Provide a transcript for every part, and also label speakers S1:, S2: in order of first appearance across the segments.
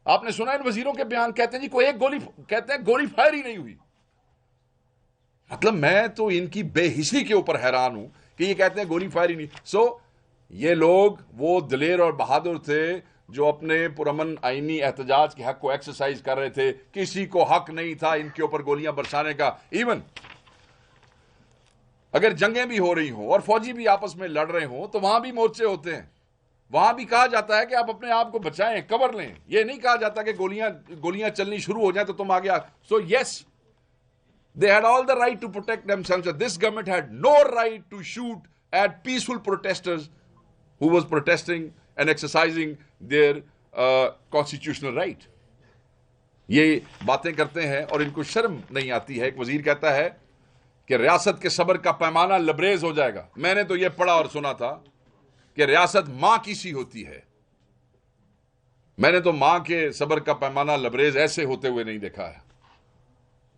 S1: आपने सुना इन वजीरों के बयान, कहते हैं जी कोई एक गोली, कहते हैं गोली फायर ही नहीं हुई। मतलब मैं तो इनकी बेहिसी के ऊपर हैरान हूं कि ये कहते हैं गोली फायर ही नहीं। सो ये लोग वो दिलेर और बहादुर थे जो अपने पुरअमन आईनी एहतजाज के हक को एक्सरसाइज कर रहे थे। किसी को हक नहीं था इनके ऊपर गोलियां बरसाने का। इवन अगर जंगें भी हो रही हों और फौजी भी आपस में लड़ रहे हों तो वहां भी मोर्चे होते हैं, वहां भी कहा जाता है कि आप अपने आप को बचाएं, कवर लें। यह नहीं कहा जाता कि गोलियां चलनी शुरू हो जाए तो तुम आगे। So yes, they had all the right to protect themselves. This government had no right to shoot at peaceful protesters who was protesting and exercising their constitutional right. ये बातें करते हैं और इनको शर्म नहीं आती है। एक वजीर कहता है कि रियासत के सब्र का पैमाना लबरेज हो जाएगा। मैंने तो ये पढ़ा और सुना था कि रियासत मां की सी होती है। मैंने तो मां के सब्र का पैमाना लबरेज ऐसे होते हुए नहीं देखा है।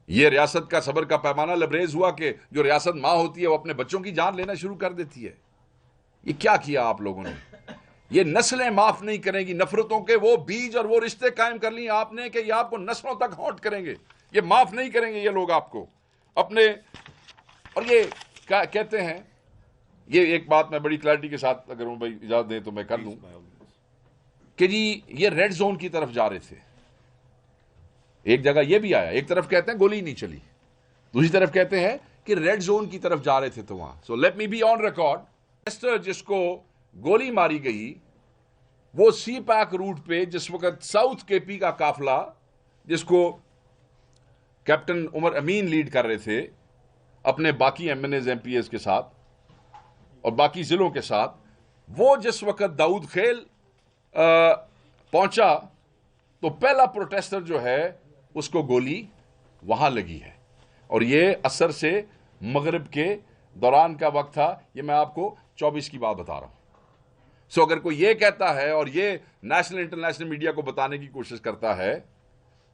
S1: यह रियासत का सब्र का पैमाना लबरेज हुआ कि जो रियासत मां होती है वो अपने बच्चों की जान लेना शुरू कर देती है। ये क्या किया आप लोगों ने? ये नस्लें माफ नहीं करेंगी। नफरतों के वो बीज और वो रिश्ते कायम कर लिए आपने कि ये आपको नस्लों तक हॉन्ट करेंगे। ये माफ नहीं करेंगे ये लोग आपको अपने। और ये कहते हैं, ये एक बात मैं बड़ी क्लैरिटी के साथ अगर वो भाई इजाजत दें तो मैं कर दूं कि जी ये रेड जोन की तरफ जा रहे थे। एक जगह ये भी आया, एक तरफ कहते हैं गोली नहीं चली, दूसरी तरफ कहते हैं कि रेड जोन की तरफ जा रहे थे। तो वहां so let me be on record, जिसको गोली मारी गई वो सी पैक रूट पे जिस वक्त साउथ केपी का काफला, जिसको कैप्टन उमर अमीन लीड कर रहे थे अपने बाकी एमएनएज एमपीएस के साथ और बाकी जिलों के साथ, वो जिस वक्त दाऊद खेल पहुंचा तो पहला प्रोटेस्टर जो है उसको गोली वहां लगी है। और ये असर से मगरिब के दौरान का वक्त था। ये मैं आपको 24 की बात बता रहा हूं। सो अगर कोई ये कहता है और ये नेशनल इंटरनेशनल मीडिया को बताने की कोशिश करता है,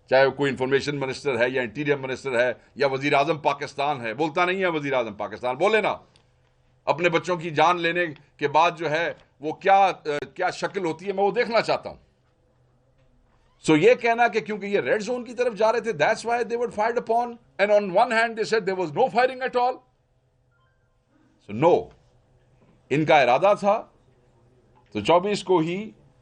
S1: चाहे वो कोई इंफॉर्मेशन मिनिस्टर है या इंटीरियर मिनिस्टर है या वजीर आजम पाकिस्तान है, बोलता नहीं है वजीर आजम पाकिस्तान, बोले ना अपने बच्चों की जान लेने के बाद जो है वो क्या शक्ल होती है, मैं वो देखना चाहता हूं। सो ये कहना कि क्योंकि ये रेड जोन की तरफ जा रहे थे that's why they were fired upon, and on one hand they said there was no firing at all. So no, इनका इरादा था। तो 24 को ही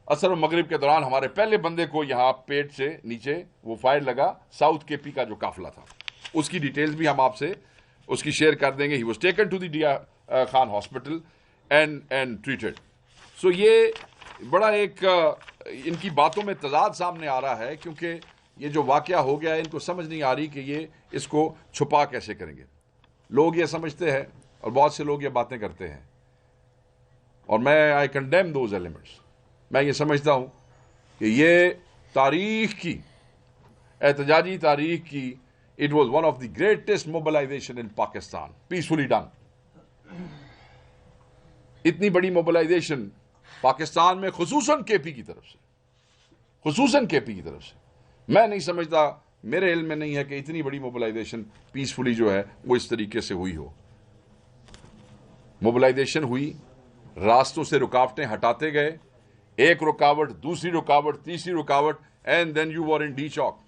S1: असर और मगरिब के दौरान हमारे पहले बंदे को यहां पेट से नीचे वो फायर लगा। साउथ केपी का जो काफिला था उसकी डिटेल्स भी हम आपसे उसकी शेयर कर देंगे। He was taken to the डिया खान हॉस्पिटल एंड ट्रीटेड। सो ये बड़ा एक इनकी बातों में तजाद सामने आ रहा है, क्योंकि ये जो वाकया हो गया है इनको समझ नहीं आ रही कि ये इसको छुपा कैसे करेंगे। लोग ये समझते हैं और बहुत से लोग ये बातें करते हैं और मैं आई कंडेम दोज एलिमेंट्स। मैं ये समझता हूं कि ये तारीख की, एहतजाजी तारीख की, it was one of the greatest mobilization in Pakistan, peacefully done. इतनी बड़ी मोबिलाइजेशन पाकिस्तान में खुसूसन केपी की तरफ से, खुसूसन केपी की तरफ से मैं नहीं समझता, मेरे इल्म में नहीं है कि इतनी बड़ी मोबिलाइजेशन पीसफुली जो है वो इस तरीके से हुई हो। मोबिलाइजेशन हुई, रास्तों से रुकावटें हटाते गए, एक रुकावट, दूसरी रुकावट, तीसरी रुकावट, and then you were in D Chowk.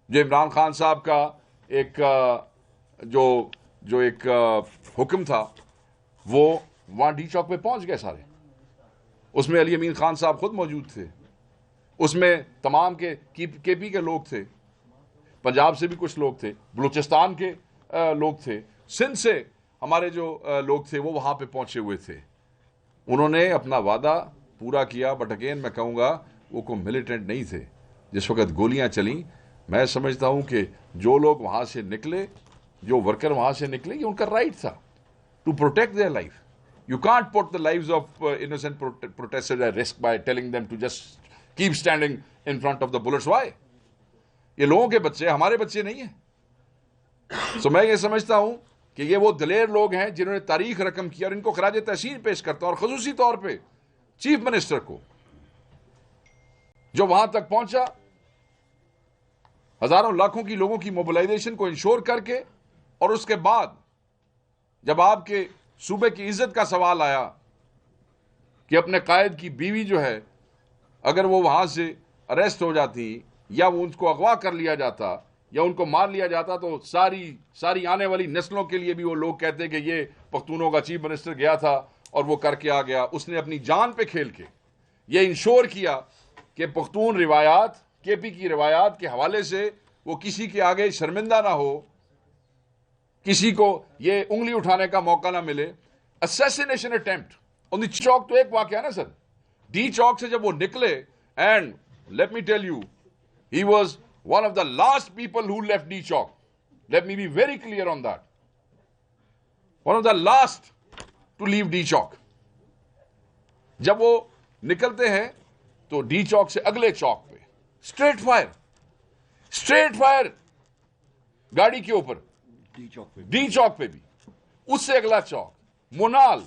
S1: जो इमरान खान साहब का एक जो एक हुक्म था वो वहां डी चौक पे पहुंच गए सारे। उसमें अली अमीन खान साहब खुद मौजूद थे, उसमें तमाम के केपी के लोग थे, पंजाब से भी कुछ लोग थे, बलूचिस्तान के लोग थे, सिंध से हमारे जो लोग थे वो वहां पे पहुंचे हुए थे। उन्होंने अपना वादा पूरा किया। बट अगेन मैं कहूंगा वो कोई मिलिटेंट नहीं थे। जिस वक्त गोलियां चली, मैं समझता हूं कि जो लोग वहां से निकले, जो वर्कर वहां से निकले, ये उनका राइट था to protect their life. You can't put the lives of innocent protesters at risk by telling them to just keep standing in front of the bullets. Why? ये लोगों के बच्चे, हमारे बच्चे नहीं है। सो मैं ये समझता हूं कि ये वो दलेर लोग हैं जिन्होंने तारीख रकम किया, और इनको खराज तहसीन पेश करता हूं, और खसूसी तौर पे चीफ मिनिस्टर को, जो वहां तक पहुंचा हजारों लाखों की लोगों की मोबिलाइजेशन को इंश्योर करके। और उसके बाद जब आपके सूबे की इज्जत का सवाल आया कि अपने कायद की बीवी जो है, अगर वो वहां से अरेस्ट हो जाती या वो उनको अगवा कर लिया जाता या उनको मार लिया जाता तो सारी आने वाली नस्लों के लिए भी वो लोग कहते कि ये पख्तूनों का चीफ मिनिस्टर गया था और वो करके आ गया। उसने अपनी जान पे खेल के ये इंश्योर किया कि पख्तून रिवायात, केपी की रिवायात के हवाले से वो किसी के आगे शर्मिंदा ना हो, किसी को ये उंगली उठाने का मौका ना मिले। असैसिनेशन अटेम्प्ट ऑन द चौक तो एक वाकया ना सर, डी चौक से जब वो निकले, and let me tell you, he was one of the last people who left D Chowk. Let me be very clear on that. One of the last to leave D Chowk. जब वो निकलते हैं तो D चौक से अगले चौक पे straight fire गाड़ी के ऊपर, डी चौक पे भी, उससे अगला चौक मोनाल।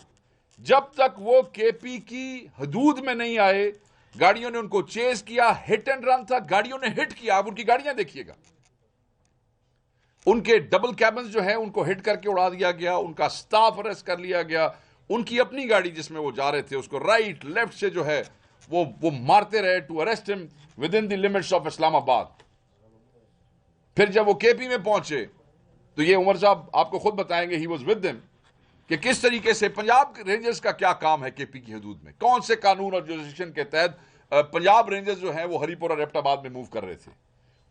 S1: जब तक वो केपी की हदूद में नहीं आए गाड़ियों ने उनको चेस किया, हिट एंड रन था, गाड़ियों ने हिट किया। आप उनकी गाड़ियां देखिएगा, उनके डबल कैबिन्स जो है उनको हिट करके उड़ा दिया गया, उनका स्टाफ अरेस्ट कर लिया गया, उनकी अपनी गाड़ी जिसमें वो जा रहे थे उसको राइट लेफ्ट से जो है वो मारते रहे to arrest him within the limits of Islamabad. फिर जब वो केपी में पहुंचे तो ये उमर साहब आपको खुद बताएंगे, ही वाज विद देम, कि किस तरीके से पंजाब रेंजर्स का क्या काम है केपी की हदूद में, कौन से कानून और जुरिस्डिक्शन के तहत पंजाब रेंजर्स जो है वो हरीपुर और एबटाबाद में मूव कर रहे थे।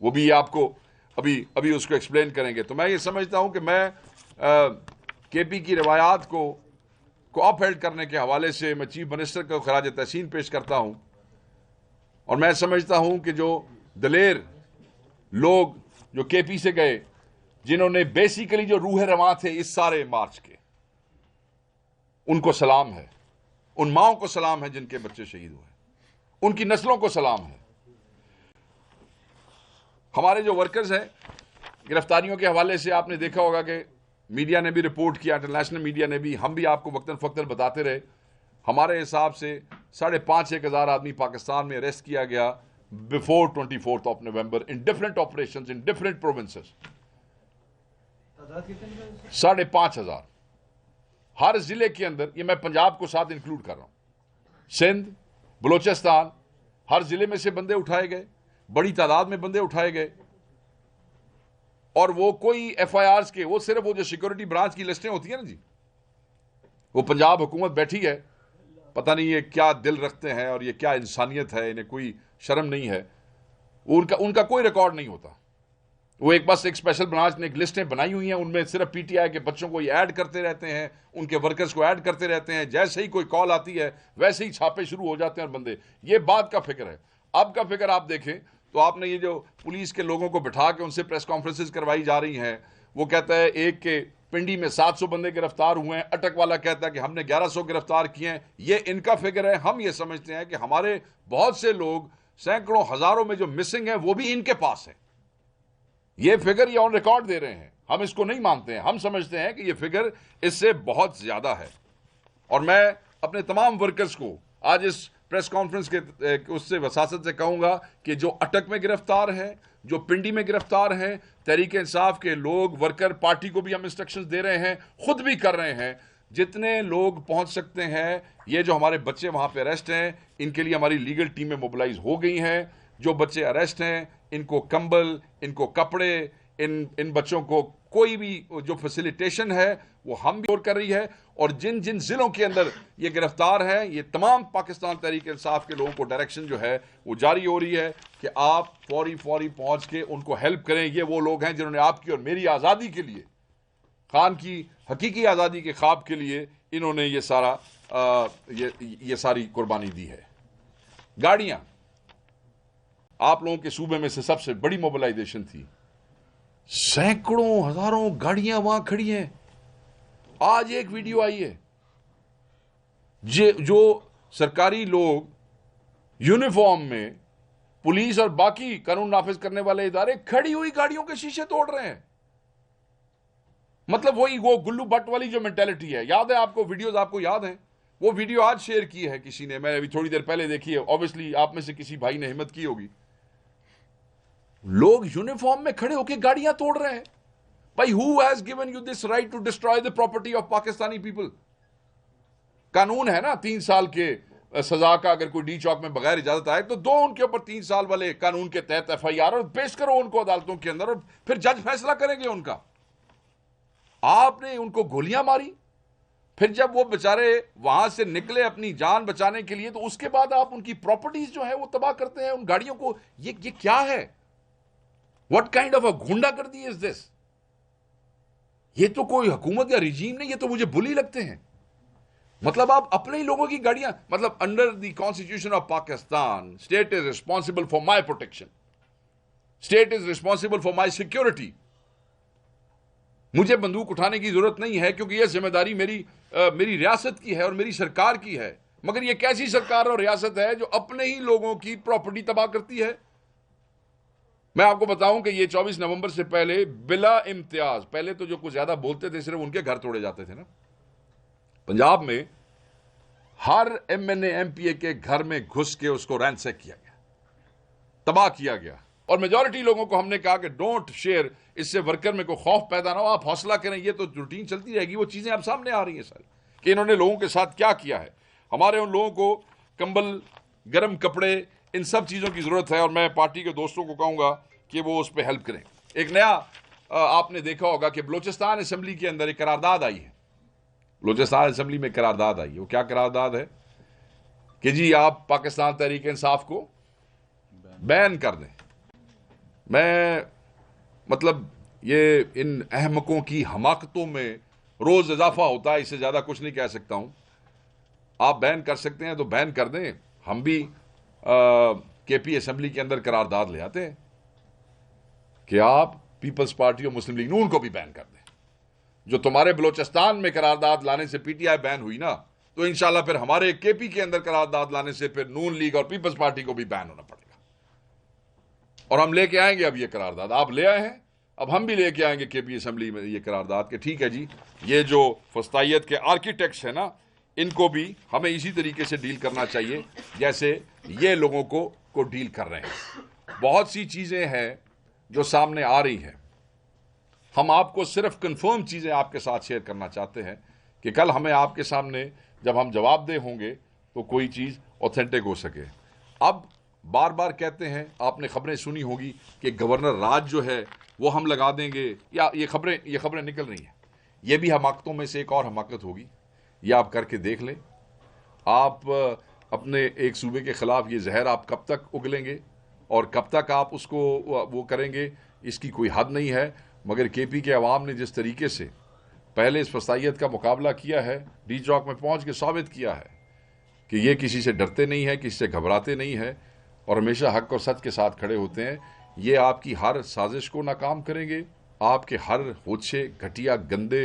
S1: वो भी आपको अभी उसको एक्सप्लेन करेंगे। तो मैं ये समझता हूं कि मैं केपी की रवायात को अपहेल्ड करने के हवाले से मैं चीफ मिनिस्टर को खराज तहसीन पेश करता हूं। और मैं समझता हूं कि जो दलेर लोग जो केपी से गए, जिन्होंने बेसिकली जो रूह रवां थे इस सारे मार्च के, उनको सलाम है, उन माओं को सलाम है जिनके बच्चे शहीद हुए, उनकी नस्लों को सलाम है। हमारे जो वर्कर्स हैं, गिरफ्तारियों के हवाले से आपने देखा होगा कि मीडिया ने भी रिपोर्ट किया, इंटरनेशनल मीडिया ने भी, हम भी आपको वक्तन फक्तन बताते रहे। हमारे हिसाब से 5,500-1,000 आदमी पाकिस्तान में अरेस्ट किया गया before 24 of November in different operations in different provinces. 5,500 हर जिले के अंदर। ये मैं पंजाब को साथ इंक्लूड कर रहा हूं, सिंध, बलोचिस्तान, हर जिले में से बंदे उठाए गए, बड़ी तादाद में बंदे उठाए गए। और वो कोई एफआईआर्स के, वो सिर्फ वो जो सिक्योरिटी ब्रांच की लिस्टें होती है ना जी, वो पंजाब हुकूमत बैठी है, पता नहीं ये क्या दिल रखते हैं और ये क्या इंसानियत है, इन्हें कोई शर्म नहीं है, उनका कोई रिकॉर्ड नहीं होता। वो एक स्पेशल ब्रांच ने एक लिस्टें बनाई हुई हैं, उनमें सिर्फ पीटीआई के बच्चों को ये ऐड करते रहते हैं, उनके वर्कर्स को ऐड करते रहते हैं। जैसे ही कोई कॉल आती है वैसे ही छापे शुरू हो जाते हैं और बंदे। ये बात का फिक्र है। अब का फिक्र आप देखें तो आपने ये जो पुलिस के लोगों को बिठा के उनसे प्रेस कॉन्फ्रेंसेस करवाई जा रही हैं, वो कहता है एक के पिंडी में 700 बंदे गिरफ्तार हुए हैं, अटक वाला कहता है कि हमने 1100 गिरफ्तार किए हैं। ये इनका फिक्र है। हम ये समझते हैं कि हमारे बहुत से लोग, सैकड़ों हजारों में जो मिसिंग है वो भी इनके पास है। ये फिगर ये ऑन रिकॉर्ड दे रहे हैं, हम इसको नहीं मानते हैं। हम समझते हैं कि ये फिगर इससे बहुत ज्यादा है। और मैं अपने तमाम वर्कर्स को आज इस प्रेस कॉन्फ्रेंस के उससे वसासत से कहूंगा कि जो अटक में गिरफ्तार हैं, जो पिंडी में गिरफ्तार हैं, तहरीक इंसाफ के लोग, वर्कर, पार्टी को भी हम इंस्ट्रक्शंस दे रहे हैं, खुद भी कर रहे हैं, जितने लोग पहुंच सकते हैं। ये जो हमारे बच्चे वहां पे अरेस्ट हैं, इनके लिए हमारी लीगल टीमें मोबिलाइज हो गई हैं। जो बच्चे अरेस्ट हैं, इनको कंबल, इनको कपड़े, इन बच्चों को कोई भी जो फैसिलिटेशन है वो हम भी कर रही है। और जिन जिन जिलों के अंदर ये गिरफ्तार है, ये तमाम पाकिस्तान तहरीक इंसाफ के लोगों को डायरेक्शन जो है वो जारी हो रही है कि आप फौरी पहुंच के उनको हेल्प करें। ये वो लोग हैं जिन्होंने आपकी और मेरी आज़ादी के लिए, खान की हकीकी आज़ादी के ख्वाब के लिए, इन्होंने ये सारी कुर्बानी दी है। गाड़ियां, आप लोगों के सूबे में से सबसे बड़ी मोबिलाइजेशन थी, सैकड़ों हजारों गाड़ियां वहां खड़ी हैं। आज एक वीडियो आई है जो सरकारी लोग यूनिफॉर्म में, पुलिस और बाकी कानून नाफिज करने वाले इदारे खड़ी हुई गाड़ियों के शीशे तोड़ रहे हैं। मतलब वो गुल्लू भट्ट वाली जो मेंटेलिटी है, याद है आपको? वीडियोस आपको याद है? वो वीडियो आज शेयर की है किसी ने, मैंने अभी थोड़ी देर पहले देखी है। ऑब्वियसली आप में से किसी भाई ने हिम्मत की होगी। लोग यूनिफॉर्म में खड़े होकर गाड़ियां तोड़ रहे हैं। भाई, who has given you this right to destroy the property of Pakistani people? कानून है ना 3 साल के सजा का अगर कोई डी चौक में बगैर इजाजत आए तो दो उनके ऊपर 3 साल वाले कानून के तहत FIR और पेश करो उनको अदालतों के अंदर, और फिर जज फैसला करेंगे उनका। आपने उनको गोलियां मारी, फिर जब वो बेचारे वहां से निकले अपनी जान बचाने के लिए, तो उसके बाद आप उनकी प्रॉपर्टीज जो है वो तबाह करते हैं, उन गाड़ियों को। ये क्या है? व्हाट काइंड ऑफ अ गुंडागर्दी इज दिस? ये तो कोई हुकूमत या रिजीम नहीं, ये तो मुझे बुली लगते हैं। मतलब आप अपने ही लोगों की गाड़ियां, मतलब under the constitution of Pakistan, state is responsible for my protection, state is responsible for my security. मुझे बंदूक उठाने की जरूरत नहीं है, क्योंकि यह जिम्मेदारी मेरी रियासत की है और मेरी सरकार की है। मगर यह कैसी सरकार और रियासत है जो अपने ही लोगों की प्रॉपर्टी तबाह करती है? मैं आपको बताऊं कि ये 24 नवंबर से पहले बिला इम्तियाज, पहले तो जो कुछ ज्यादा बोलते थे सिर्फ उनके घर तोड़े जाते थे ना। पंजाब में हर MNA MPA के घर में घुस के उसको रैंसैक किया गया, तबाह किया गया। और मेजॉरिटी लोगों को हमने कहा कि डोंट शेयर, इससे वर्कर में कोई खौफ पैदा ना हो, आप हौसला करें, ये तो रूटीन चलती रहेगी। वो चीजें अब सामने आ रही हैं सारी कि इन्होंने लोगों के साथ क्या किया है। हमारे उन लोगों को कंबल, गर्म कपड़े, इन सब चीजों की जरूरत है, और मैं पार्टी के दोस्तों को कहूंगा कि वो उस पर हेल्प करें। एक नया आपने देखा होगा कि बलूचिस्तान असेंबली के अंदर एक करारदाद आई है। बलूचिस्तान असेंबली में करारदाद आई है। वो क्या करारदाद है कि जी आप पाकिस्तान तहरीक इंसाफ को बैन कर दें। मैं मतलब ये इन अहमकों की हमाकतों में रोज इजाफा होता है, इससे ज्यादा कुछ नहीं कह सकता हूं। आप बैन कर सकते हैं तो बैन कर दें। हम भी KP असेंबली के अंदर करारदाद ले आते हैं कि आप पीपल्स पार्टी और मुस्लिम लीग नून को भी बैन कर दें। जो तुम्हारे बलूचिस्तान में करारदाद लाने से PTI बैन हुई ना, तो इंशाल्लाह फिर हमारे KP के अंदर करारदाद लाने से फिर नून लीग और पीपल्स पार्टी को भी बैन होना पड़ेगा। और हम लेके आएंगे अब ये करारदाद, आप ले आए हैं, अब हम भी लेके आएंगे KP असेंबली में ये करारदाद के ठीक है जी, ये जो फस्तायत के आर्किटेक्ट्स है ना, इनको भी हमें इसी तरीके से डील करना चाहिए जैसे ये लोगों को डील कर रहे हैं। बहुत सी चीजें हैं जो सामने आ रही हैं। हम आपको सिर्फ कंफर्म चीजें आपके साथ शेयर करना चाहते हैं कि कल हमें आपके सामने जब हम जवाबदेह होंगे तो कोई चीज ऑथेंटिक हो सके। अब बार बार कहते हैं, आपने खबरें सुनी होगी कि गवर्नर राज जो है वो हम लगा देंगे, या ये खबरें निकल रही हैं। ये भी हमाकतों में से एक और हमाकत होगी। ये आप करके देख लें। आप अपने एक सूबे के खिलाफ ये जहर आप कब तक उगलेंगे और कब तक आप उसको वो करेंगे, इसकी कोई हद नहीं है। मगर KP के अवाम ने जिस तरीके से पहले इस फसाइयत का मुकाबला किया है, डी चौक में पहुंच के साबित किया है कि ये किसी से डरते नहीं है, किसी से घबराते नहीं है और हमेशा हक और सच के साथ खड़े होते हैं। ये आपकी हर साजिश को नाकाम करेंगे, आपके हर होछे, घटिया, गंदे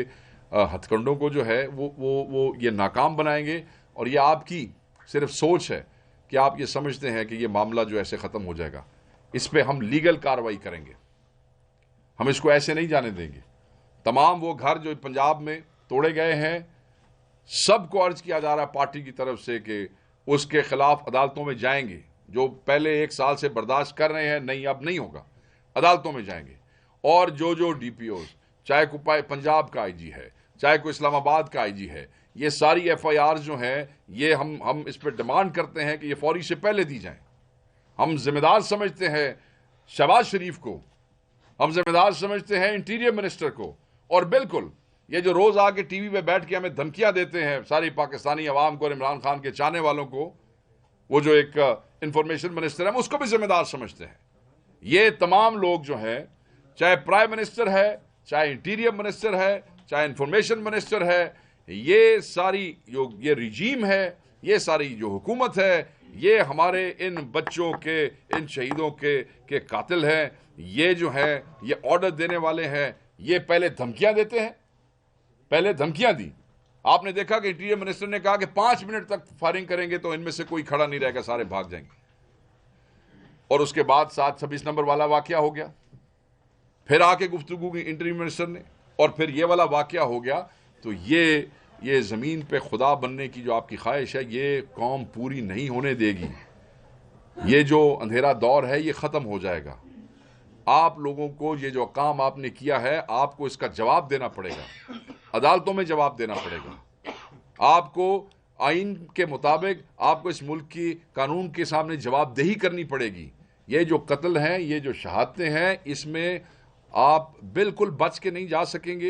S1: हथकंडों को जो है वो ये नाकाम बनाएंगे। और ये आपकी सिर्फ सोच है कि आप ये समझते हैं कि ये मामला जो ऐसे ख़त्म हो जाएगा। इस पर हम लीगल कार्रवाई करेंगे, हम इसको ऐसे नहीं जाने देंगे। तमाम वो घर जो पंजाब में तोड़े गए हैं, सबको अर्ज किया जा रहा है पार्टी की तरफ से कि उसके खिलाफ अदालतों में जाएंगे। जो पहले 1 साल से बर्दाश्त कर रहे हैं, नहीं अब नहीं होगा, अदालतों में जाएंगे। और जो DPOs, चाहे कोई पंजाब का IG है, चाहे कोई इस्लामाबाद का IG है, ये सारी FIR जो हैं, ये हम इस पर डिमांड करते हैं कि ये फौरी से पहले दी जाएं। हम जिम्मेदार समझते हैं शहबाज शरीफ को, हम जिम्मेदार समझते हैं इंटीरियर मिनिस्टर को, और बिल्कुल ये जो रोज आके TV पे बैठ के हमें धमकियां देते हैं सारी पाकिस्तानी अवाम को और इमरान खान के चाहने वालों को, वो जो एक इंफॉर्मेशन मिनिस्टर है, उसको भी जिम्मेदार समझते हैं। ये तमाम लोग जो हैं, चाहे प्राइम मिनिस्टर है, चाहे इंटीरियर मिनिस्टर है, चाहे इंफॉर्मेशन मिनिस्टर है, ये सारी जो ये रिजीम है, ये सारी जो हुकूमत है, ये हमारे इन बच्चों के, इन शहीदों के कातिल हैं। ये जो है ये ऑर्डर देने वाले हैं, ये पहले धमकियां देते हैं, पहले धमकियां दी। आपने देखा कि इंटीरियर मिनिस्टर ने कहा कि 5 मिनट तक फायरिंग करेंगे तो इनमें से कोई खड़ा नहीं रहेगा, सारे भाग जाएंगे। और उसके बाद 7-26 नंबर वाला वाकया हो गया, फिर आके गुफ्तगू की इंटीरियर मिनिस्टर ने, और फिर ये वाला वाकया हो गया। तो ये जमीन पे खुदा बनने की जो आपकी ख्वाहिश है, ये कौम पूरी नहीं होने देगी। ये जो अंधेरा दौर है ये खत्म हो जाएगा। आप लोगों को ये जो काम आपने किया है, आपको इसका जवाब देना पड़ेगा, अदालतों में जवाब देना पड़ेगा। आपको आइन के मुताबिक आपको इस मुल्क की कानून के सामने जवाबदेही करनी पड़ेगी। ये जो कत्ल हैं, ये जो शहादतें हैं, इसमें आप बिल्कुल बच के नहीं जा सकेंगे।